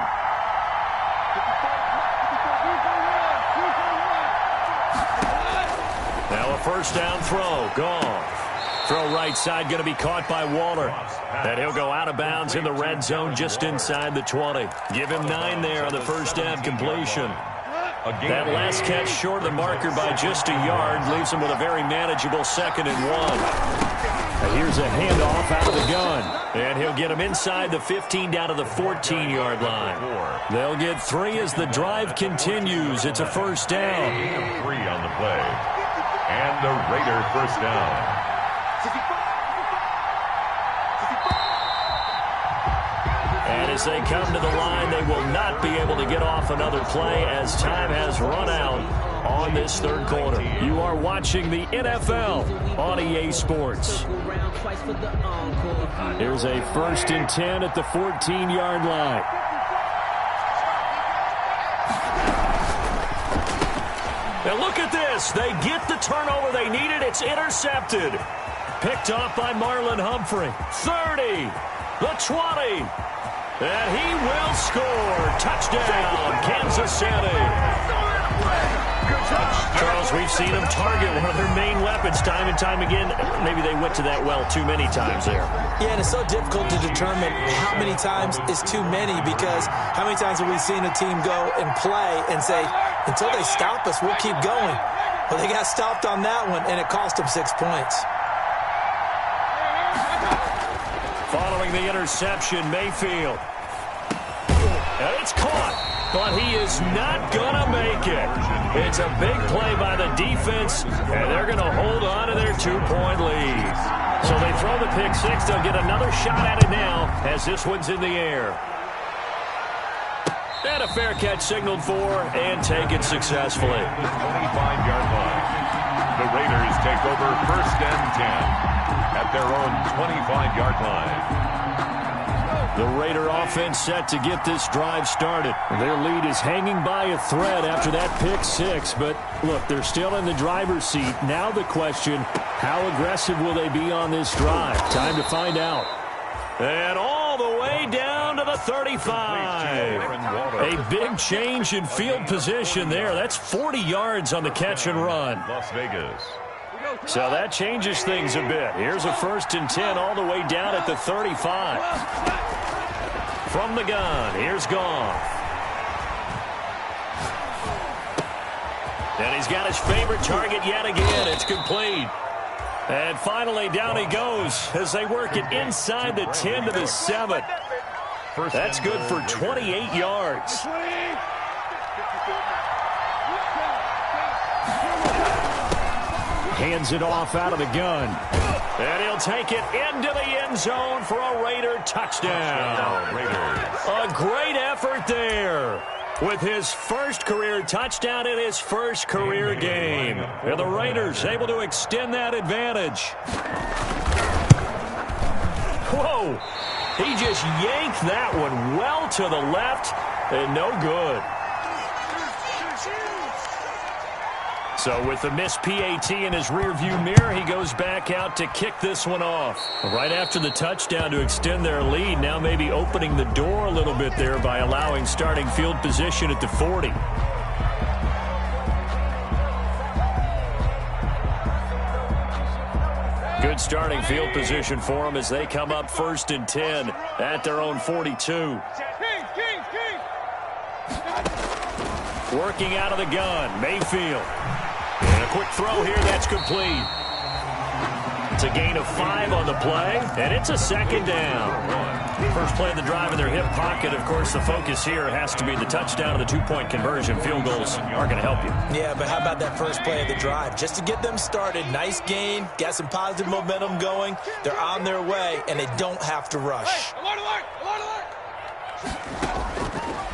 Now a 1st down throw. Goff. Throw right side going to be caught by Waller. And he'll go out of bounds in the red zone just inside the 20. Give him 9 there on the 1st down completion. That last catch short of the marker by just a yard leaves him with a very manageable 2nd and 1. And here's a handoff out of the gun. And he'll get him inside the 15 down to the 14-yard line. They'll get 3 as the drive continues. It's a 1st down. 3 on the play. And the Raider 1st down. And as they come to the line, they will not be able to get off another play as time has run out on this third quarter. You are watching the NFL on EA Sports. Here's a 1st and 10 at the 14-yard line. And look at this. They get the turnover they needed. It's intercepted. Picked off by Marlon Humphrey. 30. The 20. And he will score. Touchdown, Kansas City. Charles, we've seen them target one of their main weapons time and time again. Maybe they went to that well too many times there. Yeah, and it's so difficult to determine how many times is too many, because how many times have we seen a team go and play and say, until they stop us, we'll keep going. Well, they got stopped on that one, and it cost them 6 points. Following the interception, Mayfield. And it's caught, but he is not going to make it. It's a big play by the defense, and they're going to hold on to their 2-point lead. So they throw the pick six. They'll get another shot at it now as this one's in the air. And a fair catch signaled for and taken successfully. 25-yard line. The Raiders take over 1st and 10 at their own 25-yard line. The Raider offense set to get this drive started. Their lead is hanging by a thread after that pick six. But, look, they're still in the driver's seat. Now the question, how aggressive will they be on this drive? Time to find out. And all the way down to the 35. A big change in field position there. That's 40 yards on the catch and run. Las Vegas. So that changes things a bit. Here's a 1st and 10 all the way down at the 35. From the gun, here's Goff. And he's got his favorite target yet again. It's complete. And finally, down he goes as they work it inside the 10 to the 7. That's good for 28 yards. Hands it off out of the gun. And he'll take it into the end zone for a Raider touchdown. A great effort there with his first career touchdown in his first career game. And the Raiders able to extend that advantage. Whoa! He just yanked that one well to the left and no good. So with the missed PAT in his rearview mirror, he goes back out to kick this one off. Right after the touchdown to extend their lead, now maybe opening the door a little bit there by allowing starting field position at the 40. Good starting field position for them as they come up 1st and 10 at their own 42. Working out of the gun, Mayfield. And a quick throw here, that's complete. It's a gain of 5 on the play, and it's a 2nd down. First play of the drive in their hip pocket. Of course, the focus here has to be the touchdown and the 2-point conversion. Field goals aren't going to help you. Yeah, but how about that first play of the drive? Just to get them started, nice gain, got some positive momentum going. They're on their way, and they don't have to rush.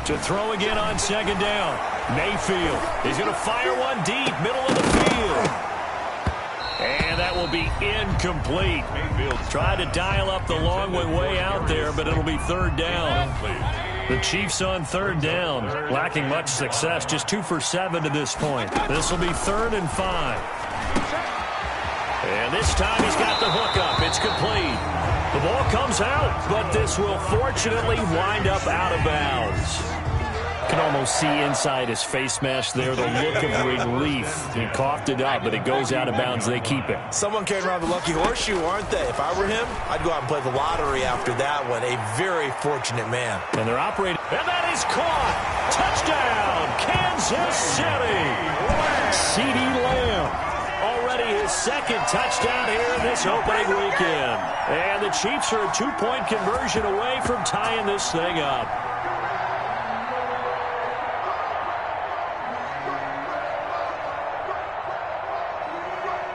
To throw again on 2nd down. Mayfield. He's going to fire one deep, middle of the field. And that will be incomplete. Tried to dial up the long way out there, but it'll be 3rd down. The Chiefs on 3rd down, lacking much success, just 2 for 7 to this point. This will be 3rd and 5. And this time he's got the hook up. It's complete. The ball comes out, but this will fortunately wind up out of bounds. Can almost see inside his face mask there the look of relief. He coughed it up, but it goes out of bounds. They keep it. Someone carrying around the lucky horseshoe, aren't they? If I were him, I'd go out and play the lottery after that one. A very fortunate man. And they're operating. And that is caught. Touchdown, Kansas City. CeeDee Lamb. Already his 2nd touchdown here in this opening weekend. And the Chiefs are a 2-point conversion away from tying this thing up.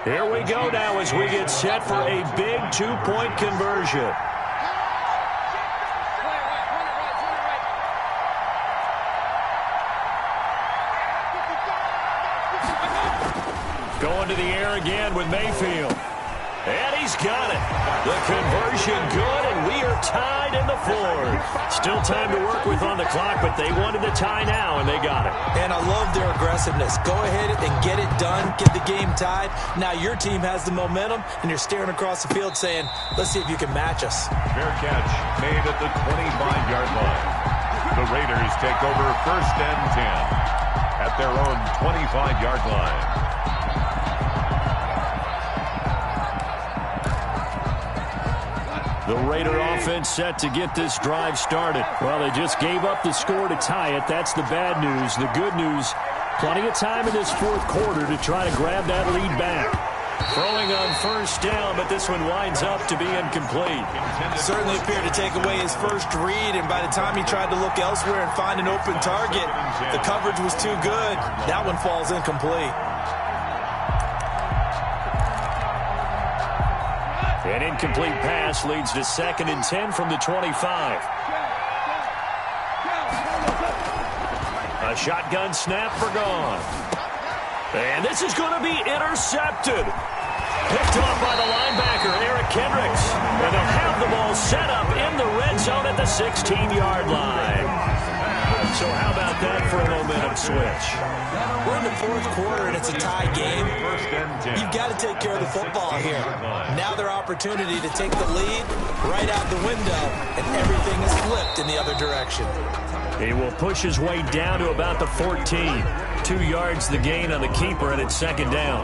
Here we go now as we get set for a big 2-point conversion. again with Mayfield. And he's got it. The conversion good, and we are tied in the fourth. Still time to work with on the clock, but they wanted the tie now, and they got it. And I love their aggressiveness. Go ahead and get it done. Get the game tied. Now your team has the momentum, and you're staring across the field saying, let's see if you can match us. Fair catch made at the 25-yard line. The Raiders take over 1st and 10 at their own 25-yard line. The Raider offense set to get this drive started. Well, they just gave up the score to tie it. That's the bad news. The good news, plenty of time in this fourth quarter to try to grab that lead back. Throwing on 1st down, but this one winds up to be incomplete. Certainly appeared to take away his first read, and by the time he tried to look elsewhere and find an open target, the coverage was too good. That one falls incomplete. An incomplete pass leads to 2nd and 10 from the 25. A shotgun snap for gone. And this is going to be intercepted. Picked off by the linebacker, Eric Kendricks. And they'll have the ball set up in the red zone at the 16-yard line. So how about that for a momentum switch? We're in the fourth quarter, and it's a tie game. You've got to take care of the football here. Now their opportunity to take the lead right out the window, and everything is flipped in the other direction. He will push his way down to about the 14. 2 yards the gain on the keeper, and it's 2nd down.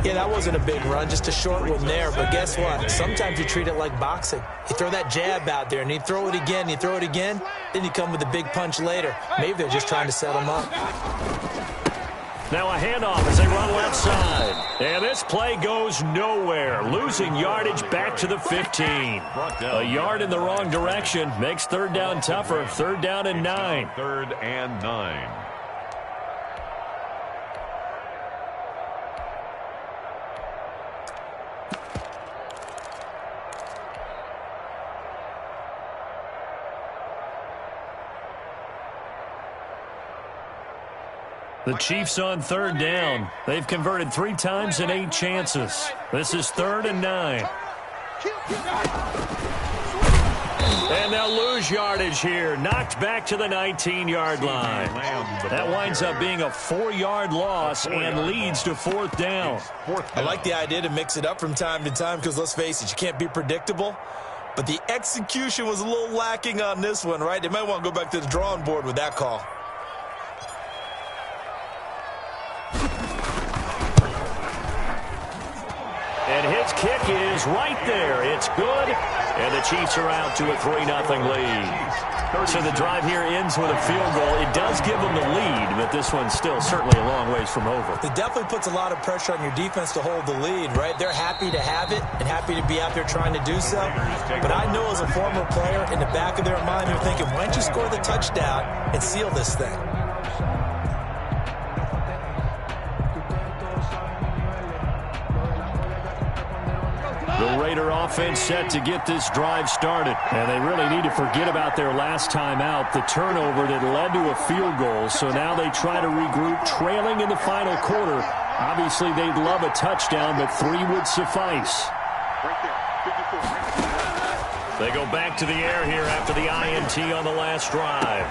Yeah, that wasn't a big run, just a short one there. But guess what? Sometimes you treat it like boxing. You throw that jab out there, and you throw it again, you throw it again, then you come with a big punch later. Maybe they're just trying to set him up. Now a handoff as they run left side. And this play goes nowhere. Losing yardage back to the 15. A yard in the wrong direction makes 3rd down tougher. 3rd down and 9. 3rd and 9. The Chiefs on 3rd down. They've converted 3 times in 8 chances. This is 3rd and 9. And they'll lose yardage here. Knocked back to the 19-yard line. That winds up being a 4-yard loss and leads to 4th down. I like the idea to mix it up from time to time because, let's face it, you can't be predictable. But the execution was a little lacking on this one, right? They might want to go back to the drawing board with that call. And his kick is right there. It's good. And the Chiefs are out to a 3-0 lead. So the drive here ends with a field goal. It does give them the lead, but this one's still certainly a long ways from over. It definitely puts a lot of pressure on your defense to hold the lead, right? They're happy to have it and happy to be out there trying to do so. But I know as a former player, in the back of their mind, they're thinking, why don't you score the touchdown and seal this thing? The Raider offense set to get this drive started. And they really need to forget about their last time out, the turnover that led to a field goal. So now they try to regroup, trailing in the final quarter. Obviously, they'd love a touchdown, but 3 would suffice. They go back to the air here after the INT on the last drive.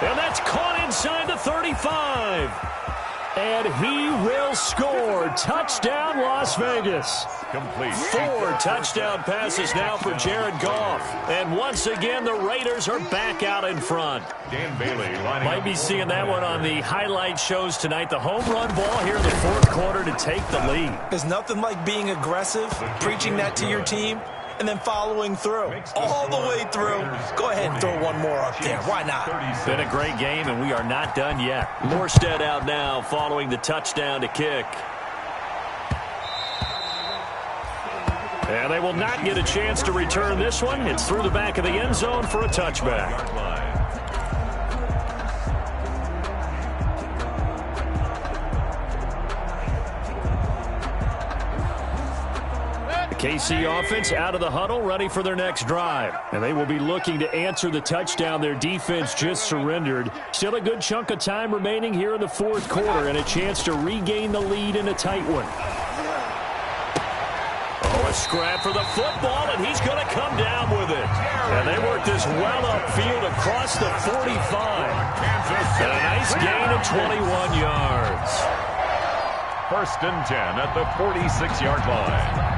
And that's caught inside the 35. And he will score. Touchdown, Las Vegas. Complete. 4 touchdown passes now for Jared Goff. And once again, the Raiders are back out in front. Dan Bailey lining Might be seeing that one on the highlight shows tonight. The home run ball here in the fourth quarter to take the lead. There's nothing like being aggressive, preaching that to your team, and then following through. All the way through. Go ahead and throw one more up there. Why not? Been a great game, and we are not done yet. Morstead out now following the touchdown to kick. And they will not get a chance to return this one. It's through the back of the end zone for a touchback. KC offense out of the huddle, ready for their next drive. And they will be looking to answer the touchdown their defense just surrendered. Still a good chunk of time remaining here in the fourth quarter and a chance to regain the lead in a tight one. scrap for the football, and he's going to come down with it. And they work this well upfield across the 45. And a nice gain of 21 yards. 1st and 10 at the 46-yard line.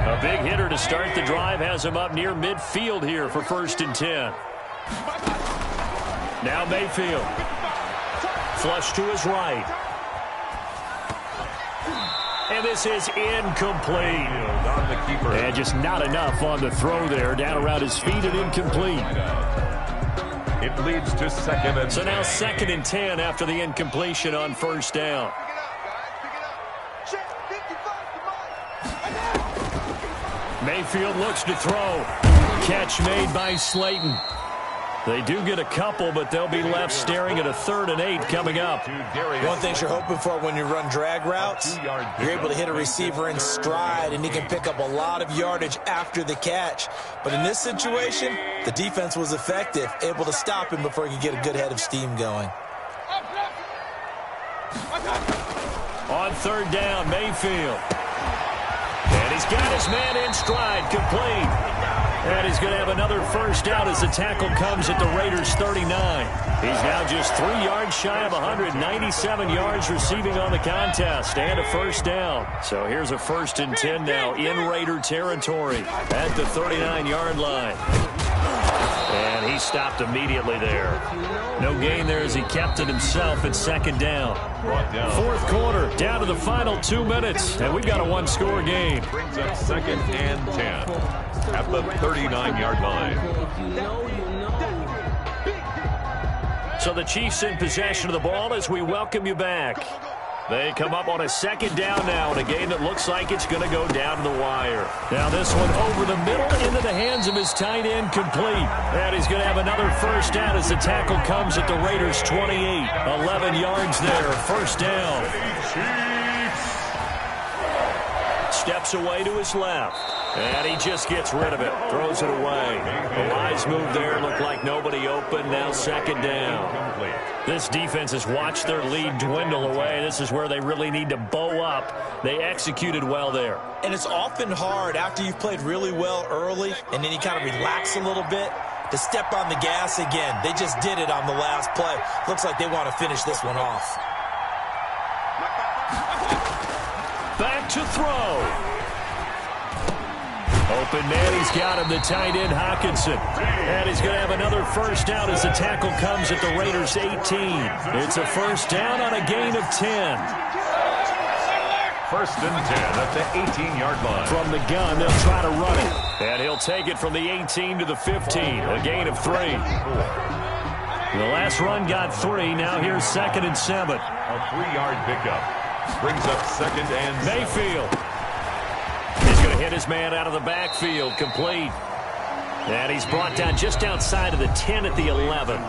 A big hitter to start the drive has him up near midfield here for 1st and 10. Now Mayfield. Flush to his right. And this is incomplete. And just not enough on the throw there. Down around his feet and incomplete. It leads to 2nd and 10. So now 2nd and 10 after the incompletion on 1st down. Mayfield looks to throw. Catch made by Slayton. They do get a couple, but they'll be left staring at a 3rd and 8 coming up. One thing you're hoping for when you run drag routes, you're able to hit a receiver in stride, and he can pick up a lot of yardage after the catch. But in this situation, the defense was effective, able to stop him before he could get a good head of steam going. On 3rd down, Mayfield. And he's got his man in stride, complete. And he's going to have another 1st down as the tackle comes at the Raiders' 39. He's now just 3 yards shy of 197 yards receiving on the contest and a 1st down. So here's a 1st and 10 now in Raider territory at the 39-yard line. And he stopped immediately there. No gain there as he kept it himself at 2nd down. 4th quarter, down to the final 2 minutes, and we've got a 1-score game. Brings up 2nd and 10 at the 39-yard line. So the Chiefs in possession of the ball as we welcome you back. They come up on a 2nd down now in a game that looks like it's going to go down to the wire. Now this one over the middle into the hands of his tight end, complete. And he's going to have another 1st down as the tackle comes at the Raiders' 28. 11 yards there, 1st down. Steps away to his left. And he just gets rid of it. Throws it away. A wise move there. Looked like nobody open. Now 2nd down. This defense has watched their lead dwindle away. This is where they really need to bow up. They executed well there. And it's often hard after you've played really well early and then you kind of relax a little bit to step on the gas again. They just did it on the last play. Looks like they want to finish this one off. Back to throw. Open man, he's got him, the tight end, Hockenson. And he's going to have another 1st down as the tackle comes at the Raiders' 18. It's a 1st down on a gain of 10. 1st and 10 at the 18-yard line. From the gun, they'll try to run it. And he'll take it from the 18 to the 15, a gain of 3. The last run got 3. Now here's 2nd and 7. A 3-yard pickup. Brings up 2nd and Mayfield. He's going to hit his man out of the backfield, complete. And he's brought down just outside of the 10 at the 11.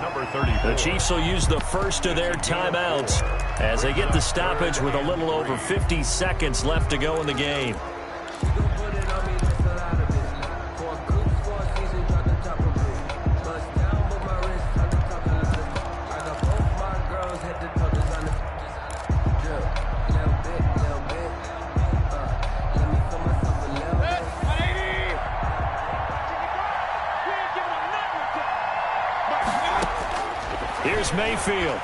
The Chiefs will use the first of their timeouts as they get the stoppage with a little over 50 seconds left to go in the game. Here's Mayfield,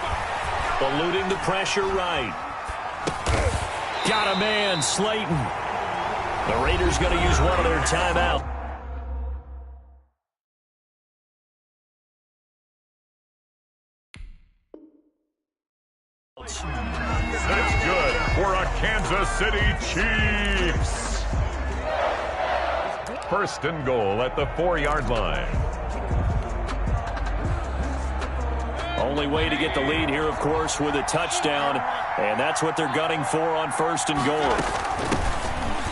eluding the pressure right. Got a man, Slayton. The Raiders going to use one of their timeouts. That's good for a Kansas City Chiefs. 1st and goal at the 4-yard line. Only way to get the lead here, of course, with a touchdown. And that's what they're gunning for on 1st and goal.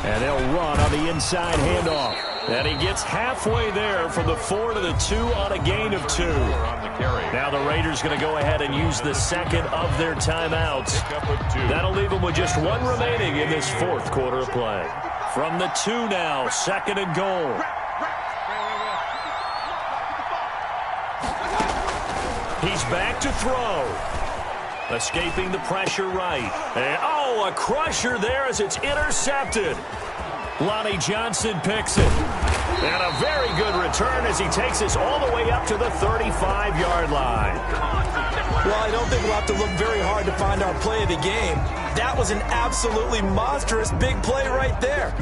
And they'll run on the inside handoff. And he gets halfway there from the 4 to the 2 on a gain of 2. Now the Raiders going to go ahead and use the second of their timeouts. That'll leave them with just one remaining in this 4th quarter of play. From the 2 now, 2nd and goal. He's back to throw. Escaping the pressure right. And, oh, a crusher there as it's intercepted. Lonnie Johnson picks it. And a very good return as he takes us all the way up to the 35-yard line. Well, I don't think we'll have to look very hard to find our play of the game. That was an absolutely monstrous big play right there.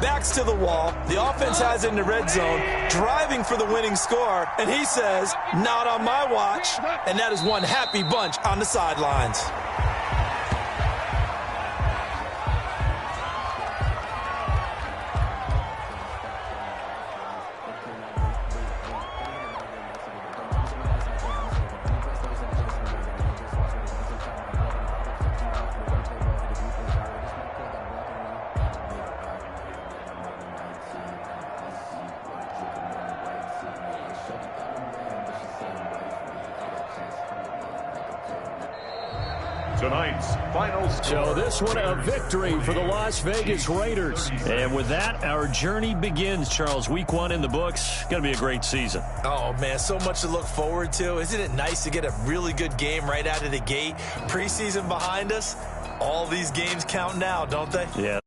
Backs to the wall. The offense has it in the red zone, driving for the winning score. And he says, not on my watch. And that is one happy bunch on the sidelines. Tonight's final score. So this one a victory for the Las Vegas Raiders. And with that, our journey begins, Charles. Week 1 in the books. Going to be a great season. Oh, man, so much to look forward to. Isn't it nice to get a really good game right out of the gate? Preseason behind us. All these games count now, don't they? Yeah.